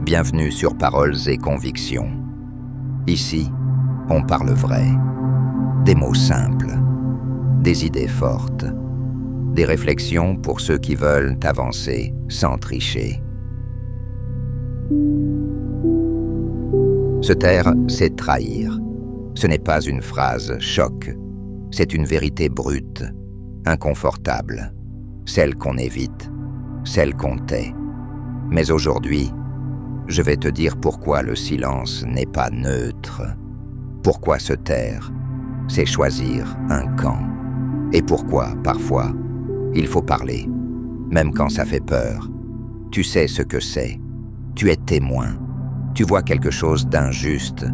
Bienvenue sur Paroles et Convictions. Ici, on parle vrai, des mots simples, des idées fortes, des réflexions pour ceux qui veulent avancer sans tricher. Se taire, c'est trahir. Ce n'est pas une phrase choc, c'est une vérité brute, inconfortable, celle qu'on évite, celle qu'on tait. Mais aujourd'hui, je vais te dire pourquoi le silence n'est pas neutre, pourquoi se taire, c'est choisir un camp, et pourquoi, parfois, il faut parler, même quand ça fait peur. Tu sais ce que c'est, tu es témoin, tu vois quelque chose d'injuste,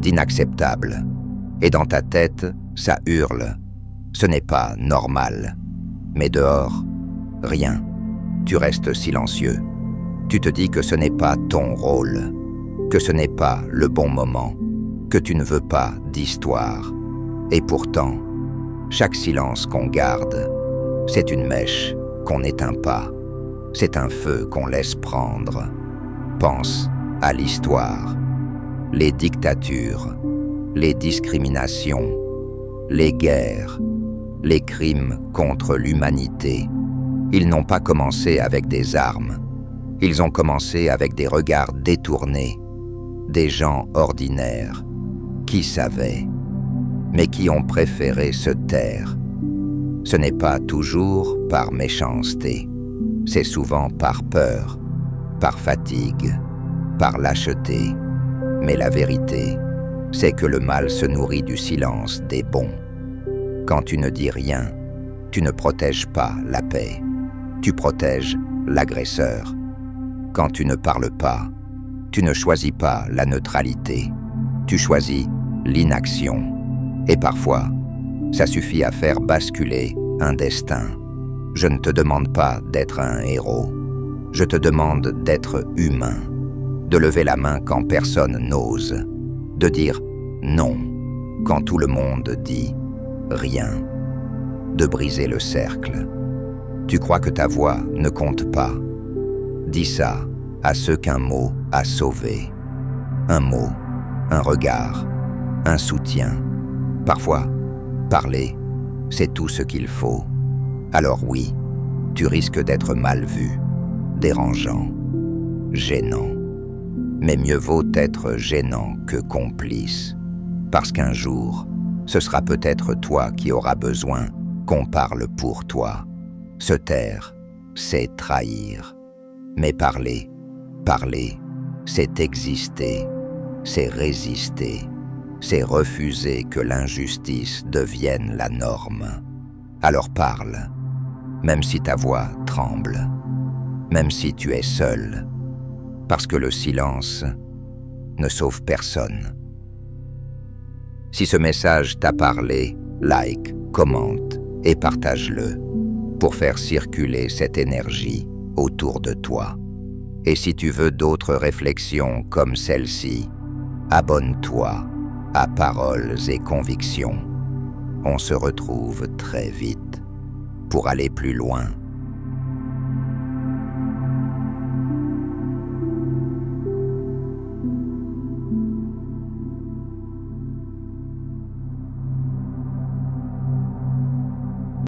d'inacceptable, et dans ta tête, ça hurle. Ce n'est pas normal. Mais dehors, rien. Tu restes silencieux. Tu te dis que ce n'est pas ton rôle, que ce n'est pas le bon moment, que tu ne veux pas d'histoire. Et pourtant, chaque silence qu'on garde, c'est une mèche qu'on n'éteint pas. C'est un feu qu'on laisse prendre. Pense à l'histoire, les dictatures, les discriminations, les guerres, les crimes contre l'humanité. Ils n'ont pas commencé avec des armes. Ils ont commencé avec des regards détournés, des gens ordinaires, qui savaient, mais qui ont préféré se taire. Ce n'est pas toujours par méchanceté, c'est souvent par peur, par fatigue, par lâcheté. Mais la vérité, c'est que le mal se nourrit du silence des bons. Quand tu ne dis rien, tu ne protèges pas la paix, tu protèges l'agresseur. Quand tu ne parles pas, tu ne choisis pas la neutralité, tu choisis l'inaction. Et parfois, ça suffit à faire basculer un destin. Je ne te demande pas d'être un héros, je te demande d'être humain, de lever la main quand personne n'ose, de dire non quand tout le monde dit rien, de briser le cercle. Tu crois que ta voix ne compte pas? Dis ça à ceux qu'un mot a sauvé. Un mot, un regard, un soutien. Parfois, parler, c'est tout ce qu'il faut. Alors oui, tu risques d'être mal vu, dérangeant, gênant. Mais mieux vaut être gênant que complice. Parce qu'un jour, ce sera peut-être toi qui auras besoin qu'on parle pour toi. Se taire, c'est trahir. Mais parler, c'est exister, c'est résister, c'est refuser que l'injustice devienne la norme. Alors parle, même si ta voix tremble, même si tu es seul, parce que le silence ne sauve personne. Si ce message t'a parlé, like, commente et partage-le pour faire circuler cette énergie autour de toi. Et si tu veux d'autres réflexions comme celle-ci, abonne-toi à Paroles et Convictions. On se retrouve très vite pour aller plus loin.